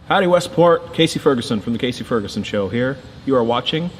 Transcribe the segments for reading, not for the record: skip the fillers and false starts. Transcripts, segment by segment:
Howdy, Westport. Casey Ferguson from The Casey Ferguson Show here. You are watching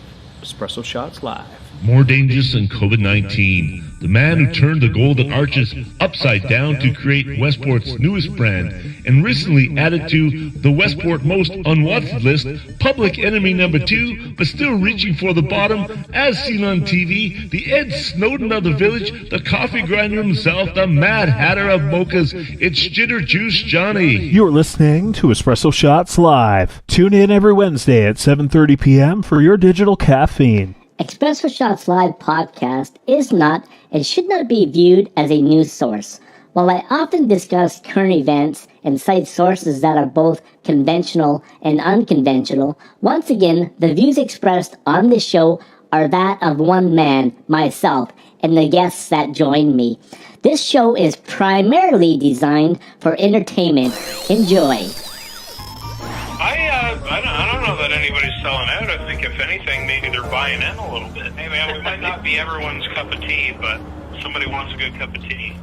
Espresso Shots Live. More dangerous than COVID-19. The man who turned the Golden Arches upside down to create Westport's newest brand and recently added to the Westport Most Unwanted list, public enemy number 2, but still reaching for the bottom, as seen on TV, the Ed Snowden of the village, the coffee grinder himself, the Mad Hatter of mochas. It's Jitter Juice Johnny. You're listening to Espresso Shots Live. Tune in every Wednesday at 7:30 p.m. for your digital caffeine. Espresso Shots Live podcast is not and should not be viewed as a news source. While I often discuss current events and cite sources that are both conventional and unconventional, once again, the views expressed on this show are that of one man, myself, and the guests that join me. This show is primarily designed for entertainment. Enjoy. I don't know that anybody's selling out. I think if anything, maybe they're buying in a little bit. Hey man, we might not be everyone's cup of tea, but somebody wants a good cup of tea.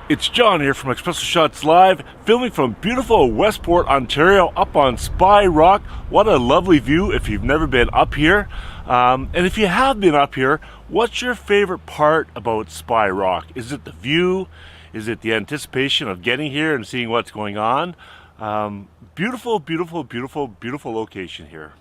It's John here from Espresso Shots Live, filming from beautiful Westport, Ontario, up on Spy Rock. What a lovely view if you've never been up here. And if you have been up here, what's your favorite part about Spy Rock? Is it the view? Is it the anticipation of getting here and seeing what's going on? Beautiful, beautiful, beautiful, beautiful location here.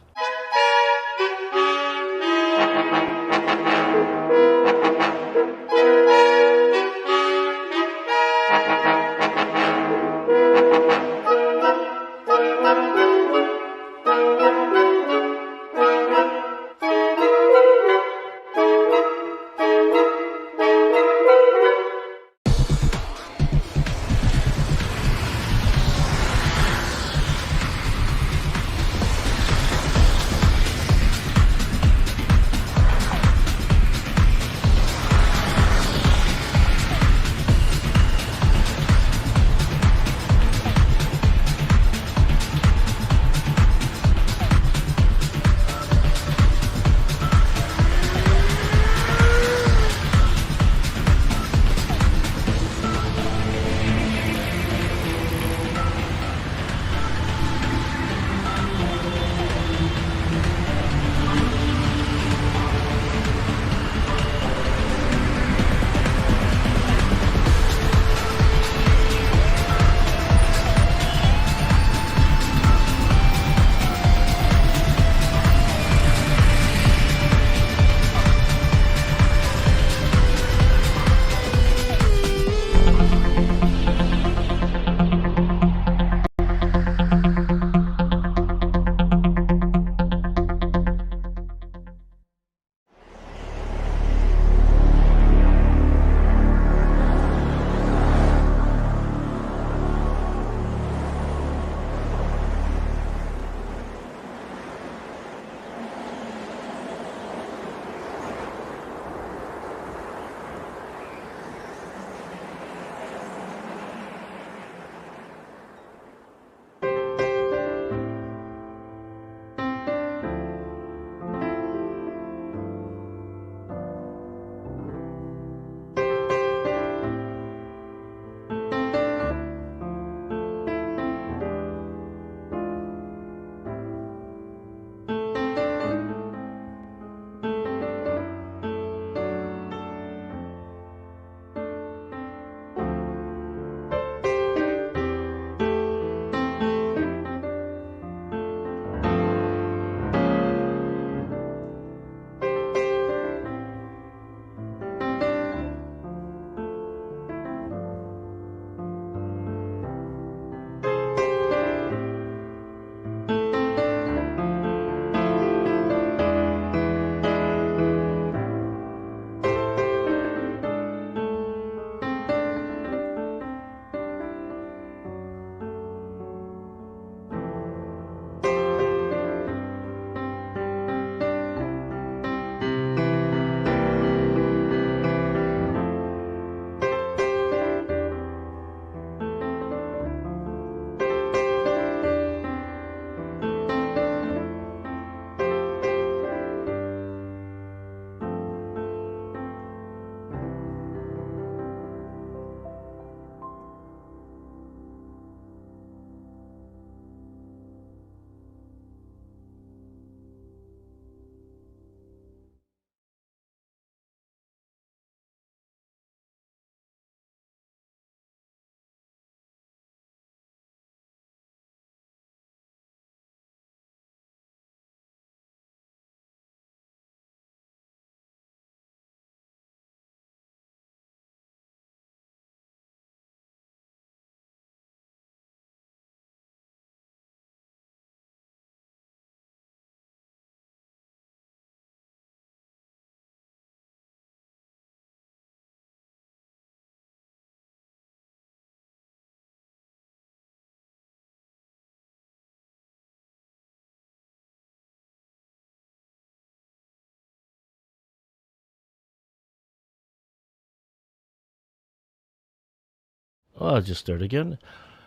I'll just start again.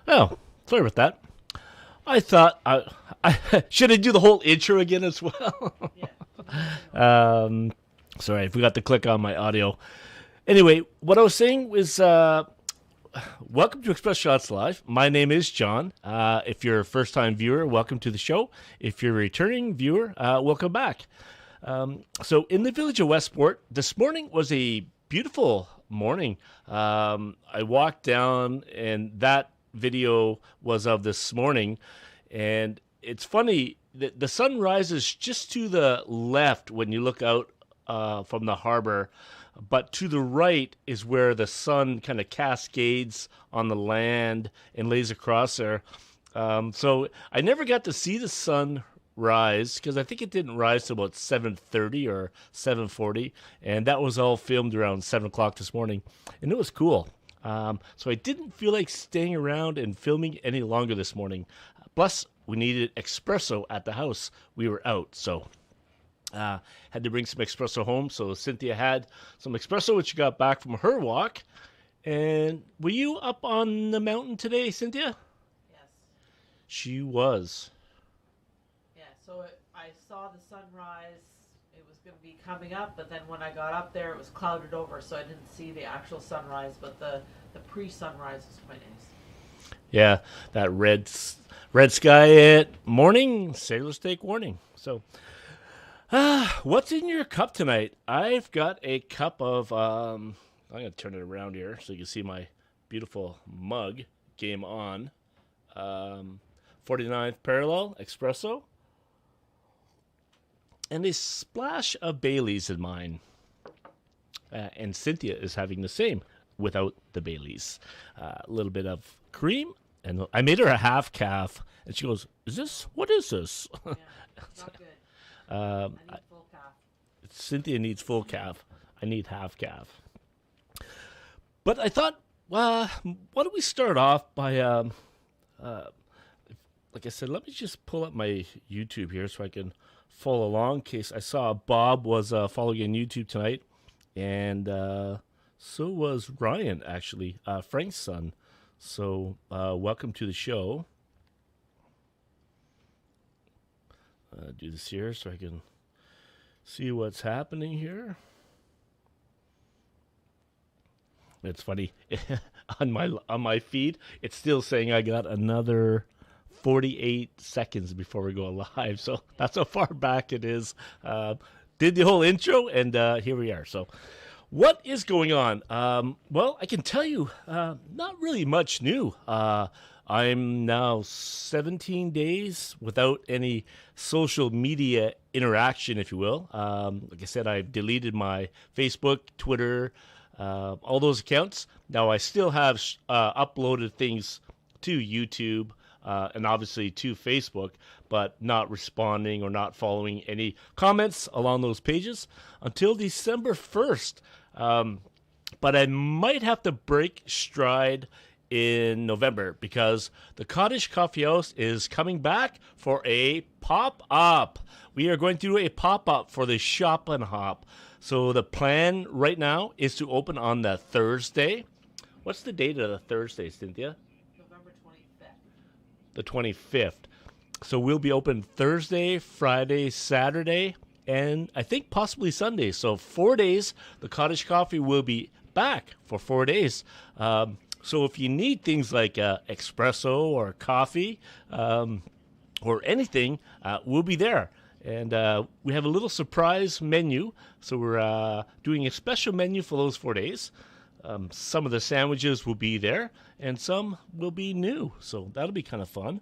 Oh, sorry about that. I thought I should I do the whole intro again as well? Sorry, I forgot to click on my audio. Anyway, what I was saying was, welcome to Express Shots Live. My name is John. If you're a first-time viewer, welcome to the show. If you're a returning viewer, welcome back. So in the village of Westport, this morning was a beautiful morning. I walked down, and that video was of this morning, and it's funny that the sun rises just to the left when you look out from the harbor, but to the right is where the sun kind of cascades on the land and lays across there. So I never got to see the sun rise because I think it didn't rise till about 7:30 or 7:40, and that was all filmed around 7 o'clock this morning, and it was cool. So I didn't feel like staying around and filming any longer this morning. Plus, we needed espresso at the house. We were out, so had to bring some espresso home. So Cynthia had some espresso, which she got back from her walk. And were you up on the mountain today, Cynthia? Yes. She was. Yeah, so I saw the sunrise. It was going to be coming up, but then when I got up there, it was clouded over, so I didn't see the actual sunrise, but the pre-sunrise was quite nice. Yeah, that red sky at morning, sailors take warning. So, what's in your cup tonight? I've got a cup of, I'm going to turn it around here so you can see my beautiful mug, Game On, 49th Parallel Espresso, and a splash of Bailey's in mine. And Cynthia is having the same without the Bailey's. A little bit of cream, and I made her a half calf, and she goes, what is this? Yeah, not good. I need full calf. Cynthia needs full calf. I need half calf. But I thought, why don't we start off by, like I said, let me just pull up my YouTube here so I can follow along in case I saw Bob was following on YouTube tonight. And so was Ryan, actually, Frank's son. So welcome to the show. Do this here so I can see what's happening here. It's funny on my feed. It's still saying I got another 48 seconds before we go live. So that's how far back it is. Did the whole intro, and here we are. So what is going on? Well, I can tell you, not really much new. I'm now 17 days without any social media interaction, if you will. Like I said, I've deleted my Facebook, Twitter, all those accounts. Now, I still have uploaded things to YouTube and obviously to Facebook, but not responding or not following any comments along those pages until December 1st. But I might have to break stride in November because the Cottage Coffee House is coming back for a pop-up. We are going to do a pop-up for the Shop and Hop. So the plan right now is to open on the Thursday. What's the date of the Thursday, Cynthia? November 25th. The 25th. So we'll be open Thursday, Friday, Saturday, and I think possibly Sunday. So 4 days, the Cottage Coffee will be back for 4 days. So if you need things like espresso or coffee or anything, we'll be there. And we have a little surprise menu. So we're doing a special menu for those 4 days. Some of the sandwiches will be there, and some will be new. So that'll be kind of fun.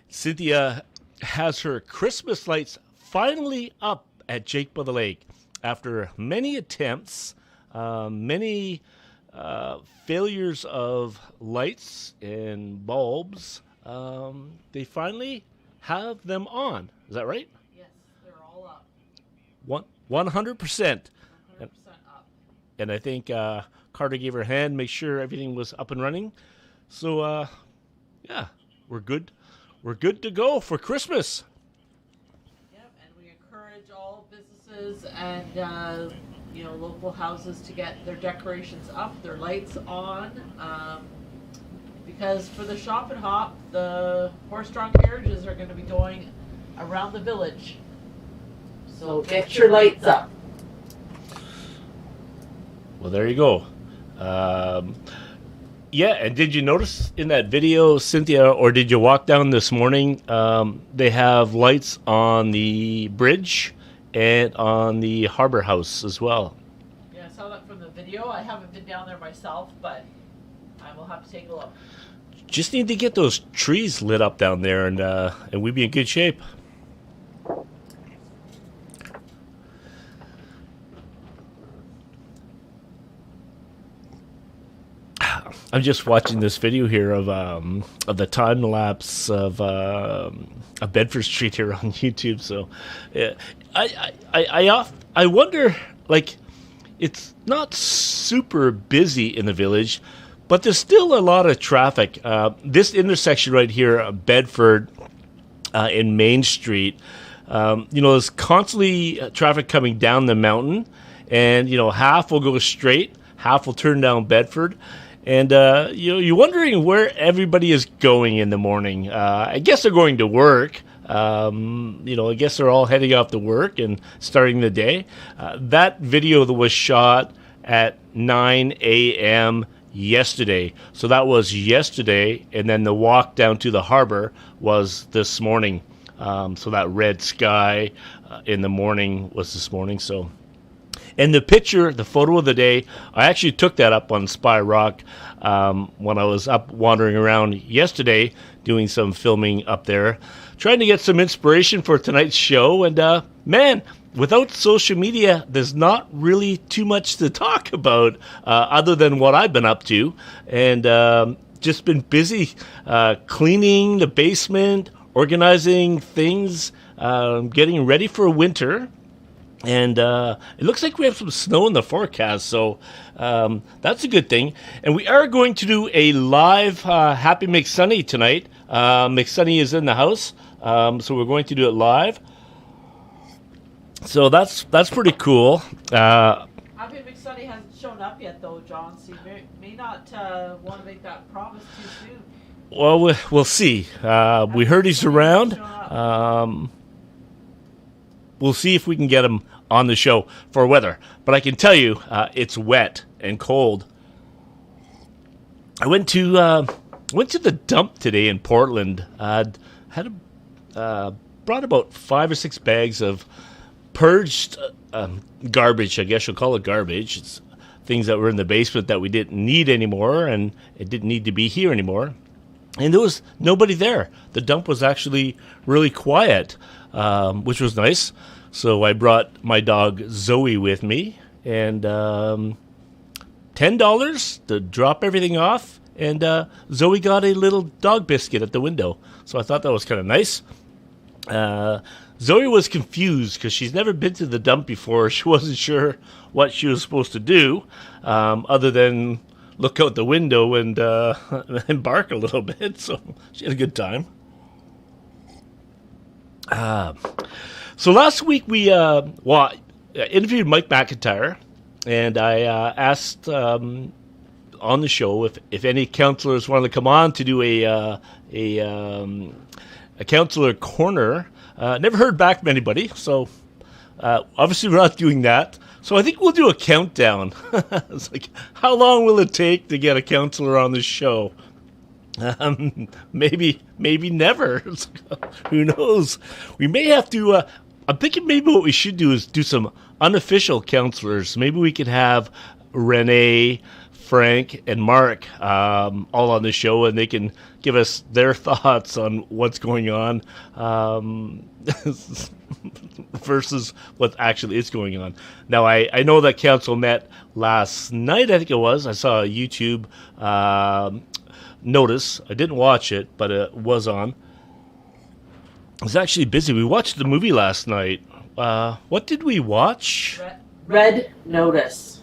Cynthia has her Christmas lights finally up at Jake by the Lake. After many attempts, many failures of lights and bulbs, they finally have them on. Is that right? Yes, they're all up. 100%. 100% up. And I think Carter gave her a hand, make sure everything was up and running. So, yeah, we're good. We're good to go for Christmas. Yep, and we encourage all businesses and local houses to get their decorations up, their lights on. Because for the Shop and Hop, the horse-drawn carriages are going to be going around the village. So get your lights up. Well, there you go. Yeah, and did you notice in that video, Cynthia, or did you walk down this morning, they have lights on the bridge and on the Harbor House as well. Yeah, I saw that from the video. I haven't been down there myself, but I will have to take a look. Just need to get those trees lit up down there, and we'd be in good shape. I'm just watching this video here of the time lapse of Bedford Street here on YouTube. So, yeah, I wonder, like, it's not super busy in the village, but there's still a lot of traffic. This intersection right here, Bedford in Main Street, there's constantly traffic coming down the mountain, and half will go straight, half will turn down Bedford. And, you're wondering where everybody is going in the morning. I guess they're going to work. I guess they're all heading off to work and starting the day. That video that was shot at 9 a.m. yesterday. So that was yesterday, and then the walk down to the harbor was this morning. So that red sky in the morning was this morning. So. And the picture, the photo of the day, I actually took that up on Spy Rock when I was up wandering around yesterday doing some filming up there, trying to get some inspiration for tonight's show. And, man, without social media, there's not really too much to talk about other than what I've been up to. And just been busy cleaning the basement, organizing things, getting ready for winter. And it looks like we have some snow in the forecast, so that's a good thing. And we are going to do a live Happy McSunny tonight. McSunny is in the house, so we're going to do it live. So that's pretty cool. Happy McSunny hasn't shown up yet, though, John, so you may not want to make that promise too soon. Well, we'll see. We heard he's around. We'll see if we can get him on the show for weather. But I can tell you, it's wet and cold. I went to the dump today in Portland. Brought about 5 or 6 bags of purged garbage. I guess you'll call it garbage. It's things that were in the basement that we didn't need anymore, and it didn't need to be here anymore. And there was nobody there. The dump was actually really quiet, which was nice. So I brought my dog Zoe with me, and $10 to drop everything off. And Zoe got a little dog biscuit at the window. So I thought that was kind of nice. Zoe was confused because she's never been to the dump before. She wasn't sure what she was supposed to do, other than look out the window and bark a little bit. So she had a good time. So last week we interviewed Mike McIntyre, and I asked on the show if any counselors wanted to come on to do a counselor corner. Never heard back from anybody, so obviously we're not doing that. So I think we'll do a countdown. It's like, how long will it take to get a counselor on the show? Maybe never. Who knows? We may have to. I'm thinking maybe what we should do is do some unofficial counselors. Maybe we could have Renee, Frank, and Mark all on the show, and they can give us their thoughts on what's going on versus what actually is going on. Now, I know that council met last night, I think it was. I saw a YouTube notice. I didn't watch it, but it was on. I was actually busy. We watched the movie last night. What did we watch? Red Notice.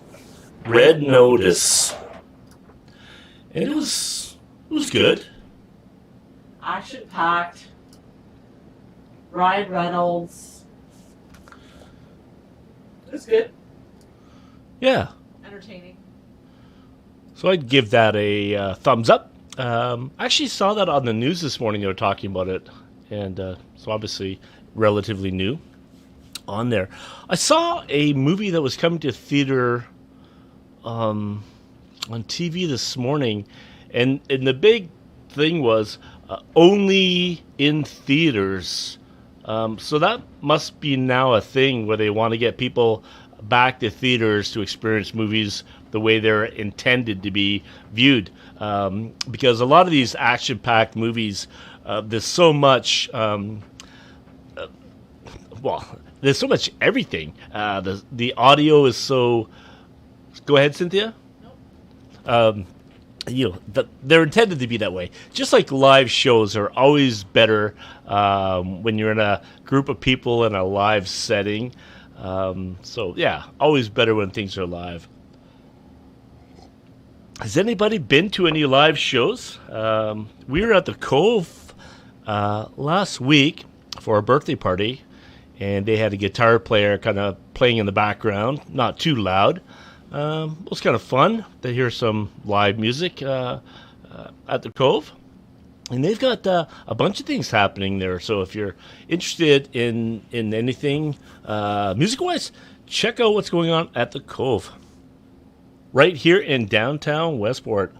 Red Notice. And it was good. Action-packed. Ryan Reynolds. It was good. Yeah. Entertaining. So I'd give that a thumbs up. I actually saw that on the news this morning. They were talking about it. And so obviously relatively new on there. I saw a movie that was coming to theater on TV this morning. And the big thing was only in theaters. So that must be now a thing where they want to get people back to theaters to experience movies the way they're intended to be viewed. Because a lot of these action-packed movies, there's so much, there's so much everything. The audio is so... Go ahead, Cynthia. They're intended to be that way. Just like live shows are always better when you're in a group of people in a live setting. So yeah, always better when things are live. Has anybody been to any live shows? We were at the Cove last week for a birthday party, and they had a guitar player kind of playing in the background, not too loud. It was kind of fun to hear some live music at the Cove. And they've got a bunch of things happening there. So if you're interested in anything music-wise, check out what's going on at the Cove. Right here in downtown Westport.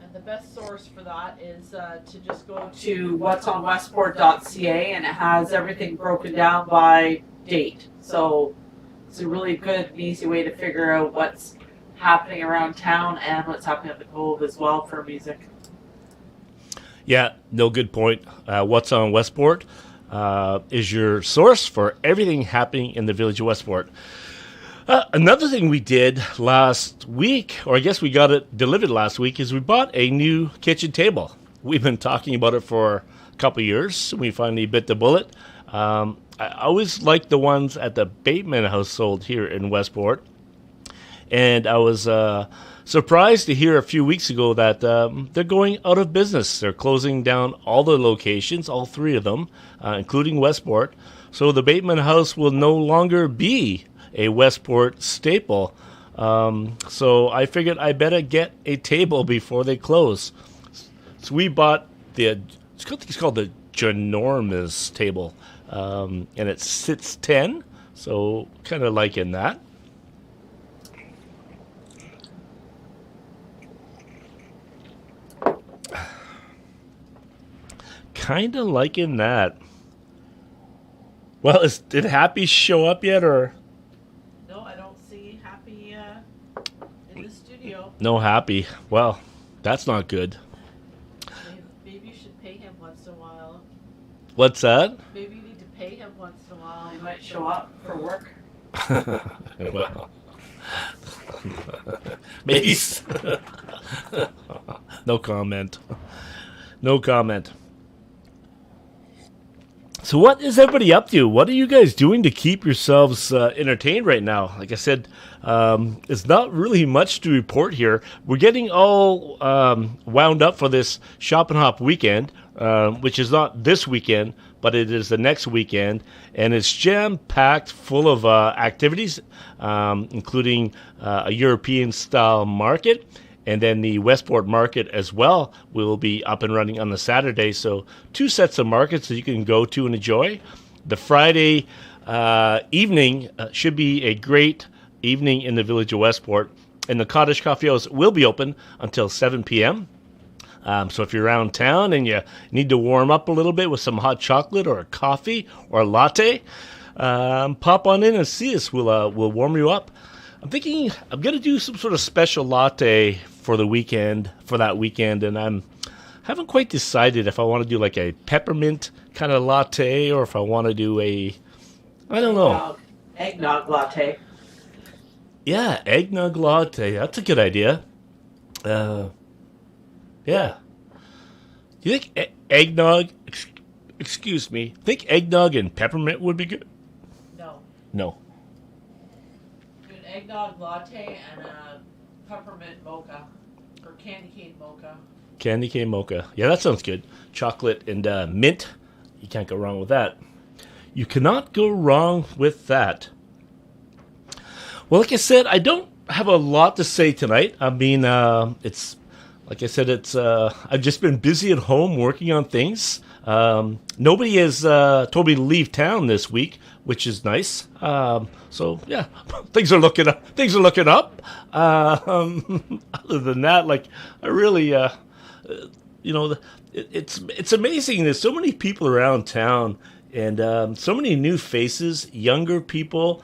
And the best source for that is to just go to whatsonwestport.ca, and it has everything broken down by date. So it's a really good and easy way to figure out what's happening around town and what's happening at the Cove as well for music. Yeah, no, good point. What's on Westport is your source for everything happening in the village of Westport. Another thing we did last week, or I guess we got it delivered last week, is we bought a new kitchen table. We've been talking about it for a couple of years. We finally bit the bullet. I always liked the ones at the Bateman household here in Westport. And I was surprised to hear a few weeks ago that they're going out of business. They're closing down all the locations, all three of them, including Westport. So the Bateman house will no longer be a Westport staple. So I figured I better get a table before they close. So we bought it's called the Ginormous table. And it sits 10, so kind of liking that. Kind of liking that. Well, did Happy show up yet, or? No, I don't see Happy in the studio. No Happy. Well, that's not good. Maybe you should pay him once in a while. What's that? Maybe you need to pay him once in a while. He might show up for work. Well, maybe. No comment. No comment. So what is everybody up to? What are you guys doing to keep yourselves entertained right now? Like I said, it's not really much to report here. We're getting all wound up for this Shop and Hop weekend, which is not this weekend, but it is the next weekend. And it's jam-packed full of activities, including a European-style market. And then the Westport market as well will be up and running on the Saturday. So 2 sets of markets that you can go to and enjoy. The Friday evening should be a great evening in the village of Westport. And the Cottage Coffee House will be open until 7 p.m. So if you're around town and you need to warm up a little bit with some hot chocolate or a coffee or a latte, pop on in and see us. We'll warm you up. I'm thinking I'm going to do some sort of special latte for the weekend, for that weekend, and I haven't quite decided if I want to do like a peppermint kind of latte or if I want to do I don't know. Eggnog latte. Yeah, eggnog latte. That's a good idea. Yeah. Do you think eggnog, excuse me, think eggnog and peppermint would be good? No. No. Do an eggnog latte and a peppermint mocha. Or candy cane mocha. Candy cane mocha. Yeah, that sounds good. Chocolate and mint. You can't go wrong with that. You cannot go wrong with that. Well, like I said, I don't have a lot to say tonight. I mean, it's like I said, it's I've just been busy at home working on things. Nobody has told me to leave town this week, which is nice. So yeah, things are looking up. Things are looking up. Other than that, like I really, it's amazing. There's so many people around town, and so many new faces, younger people.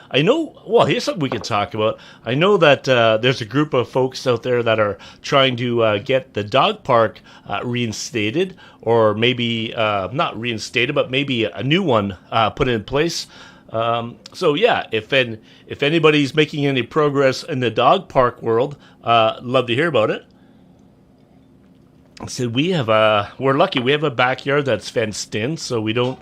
I know, well, here's something we can talk about. I know that there's a group of folks out there that are trying to get the dog park reinstated, or maybe not reinstated, but maybe a new one put in place. So yeah, if anybody's making any progress in the dog park world, love to hear about it. I said we're lucky. We have a backyard that's fenced in, so we don't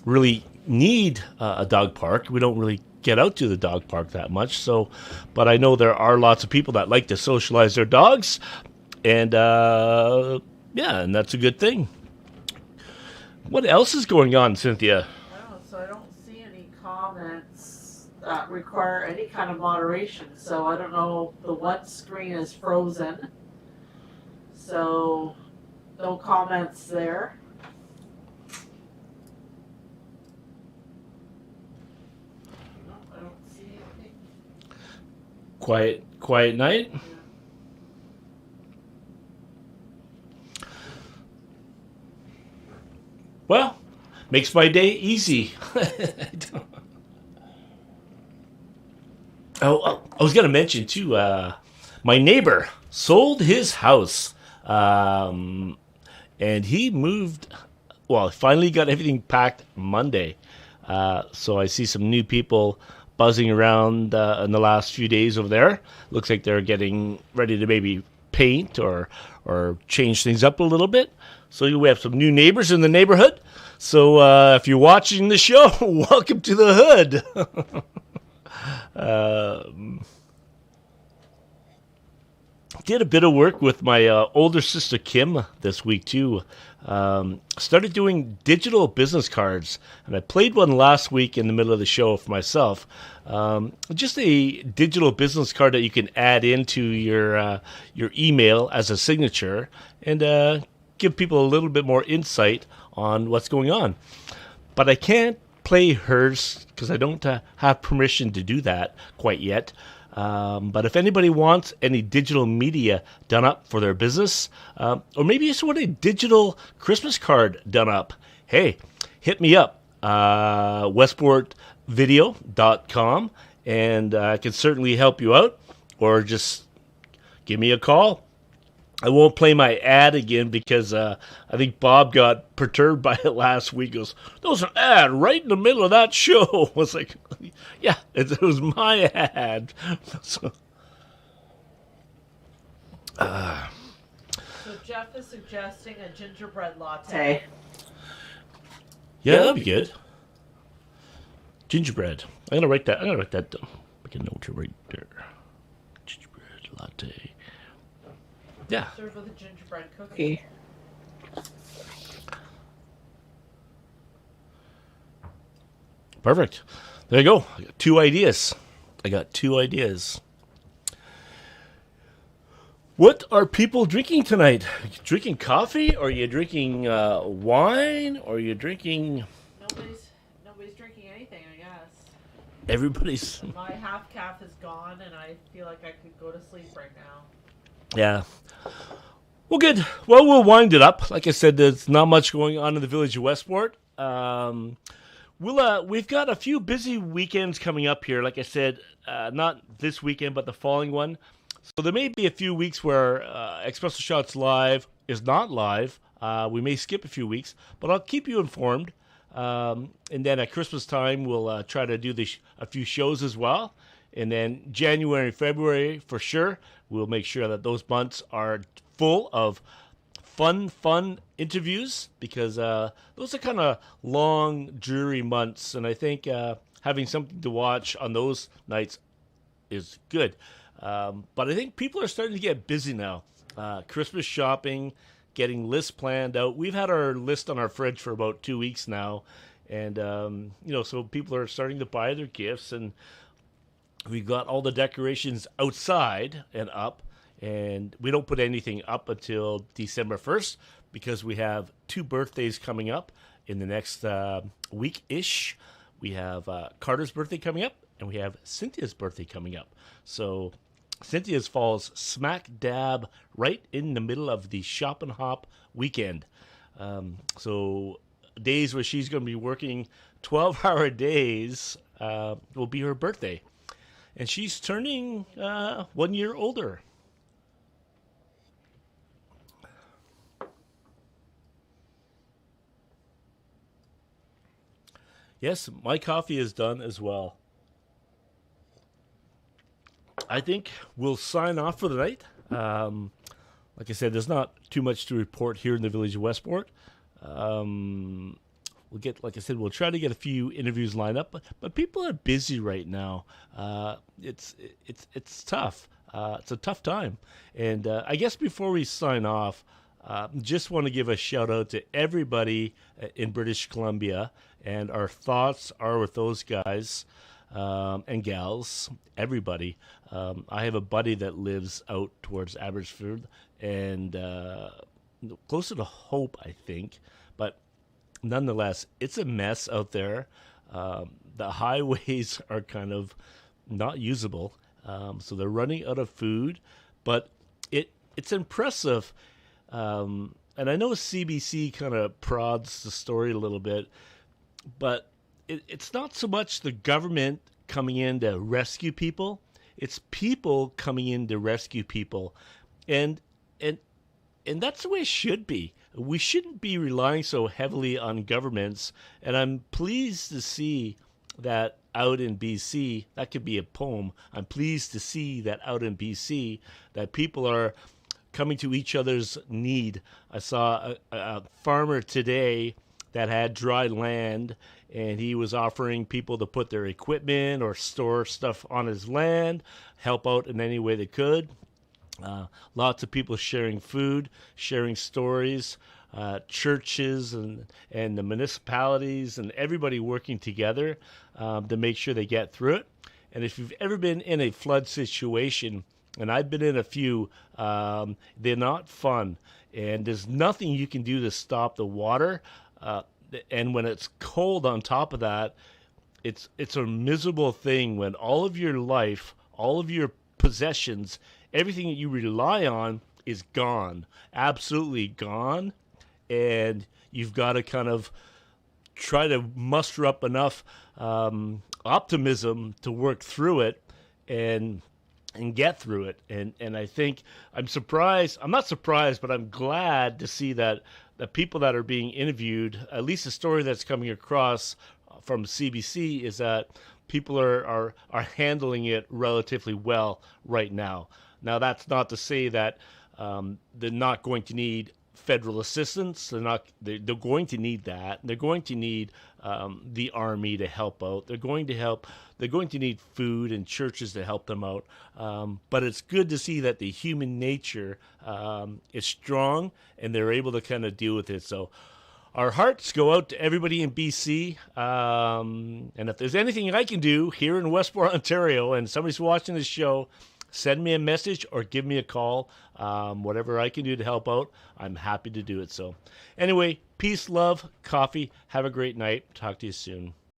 really need a dog park. We don't really get out to the dog park that much. So, but I know there are lots of people that like to socialize their dogs, and and that's a good thing. What else is going on, Cynthia? So I don't see any comments that require any kind of moderation. So I don't know. The one screen is frozen. So no comments there. Quiet night. Well, makes my day easy. I was going to mention too. My neighbor sold his house, and he moved. Well, finally got everything packed Monday. So I see some new people buzzing around in the last few days over there. Looks like they're getting ready to maybe paint or change things up a little bit. So we have some new neighbors in the neighborhood. So if you're watching the show, welcome to the hood. Did a bit of work with my older sister Kim this week too. Started doing digital business cards, and I played one last week in the middle of the show for myself. Just a digital business card that you can add into your email as a signature, and give people a little bit more insight on what's going on. But I can't play hers because I don't have permission to do that quite yet. But if anybody wants any digital media done up for their business, or maybe you just want a digital Christmas card done up, hey, hit me up, westportvideo.com, and I can certainly help you out, or just give me a call. I won't play my ad again because I think Bob got perturbed by it last week. He goes, there was an ad right in the middle of that show. I was like, yeah, it was my ad. So Jeff is suggesting a gingerbread latte. Yeah, that'd be good. Gingerbread. I'm gonna write that down. Make a note right there. Gingerbread latte. Yeah. Serve with a gingerbread cookie. Perfect. There you go. I got two ideas. What are people drinking tonight? Are you drinking coffee? Or are you drinking wine? Or are you drinking... Nobody's drinking anything, I guess. Everybody's... My half calf is gone, and I feel like I could go to sleep right now. Yeah. Well, good. Well, we'll wind it up. Like I said, there's not much going on in the village of Westport. We've got a few busy weekends coming up here. Like I said, not this weekend, but the following one. So there may be a few weeks where Espresso Shots Live is not live. We may skip a few weeks, but I'll keep you informed. And then at Christmas time, we'll try to do a few shows as well. And then January and February, for sure, we'll make sure that those months are full of fun interviews, because those are kind of long, dreary months. And I think having something to watch on those nights is good. But I think people are starting to get busy now. Christmas shopping, getting lists planned out. We've had our list on our fridge for about 2 weeks now. And, so people are starting to buy their gifts. And we've got all the decorations outside and up, and we don't put anything up until December 1st because we have 2 birthdays coming up in the next week-ish. We have Carter's birthday coming up, and we have Cynthia's birthday coming up. So Cynthia's falls smack dab right in the middle of the shop and hop weekend. So days where she's going to be working 12-hour days will be her birthday. And she's turning 1 year older. Yes, my coffee is done as well. I think we'll sign off for the night. Like I said, there's not too much to report here in the village of Westport. We'll get, like I said, we'll try to get a few interviews lined up, but people are busy right now. It's tough. It's a tough time. And I guess before we sign off, just want to give a shout out to everybody in British Columbia, and our thoughts are with those guys and gals, everybody. I have a buddy that lives out towards Abbotsford and closer to Hope, I think, but nonetheless, it's a mess out there. The highways are kind of not usable, so they're running out of food, but it's impressive. And I know CBC kind of prods the story a little bit, but it's not so much the government coming in to rescue people, it's people coming in to rescue people. And that's the way it should be. We shouldn't be relying so heavily on governments, and I'm pleased to see that out in BC, that could be a poem. I'm pleased to see that out in BC that people are coming to each other's need. I saw a farmer today that had dry land, and he was offering people to put their equipment or store stuff on his land, help out in any way they could. Lots of people sharing food, sharing stories, churches and the municipalities and everybody working together to make sure they get through it. And if you've ever been in a flood situation, and I've been in a few, they're not fun. And there's nothing you can do to stop the water. And when it's cold on top of that, it's a miserable thing when all of your life, all of your possessions, everything that you rely on is gone, absolutely gone. And you've got to kind of try to muster up enough optimism to work through it and get through it. And I think I'm not surprised, but I'm glad to see that the people that are being interviewed, at least the story that's coming across from CBC, is that people are handling it relatively well right now. Now, that's not to say that they're not going to need federal assistance. They're going to need that. They're going to need the army to help out. They're going to need food and churches to help them out. But it's good to see that the human nature is strong and they're able to kind of deal with it. So our hearts go out to everybody in BC. And if there's anything I can do here in Westport, Ontario, and somebody's watching this show, send me a message or give me a call. Whatever I can do to help out, I'm happy to do it. So anyway, peace, love, coffee. Have a great night. Talk to you soon.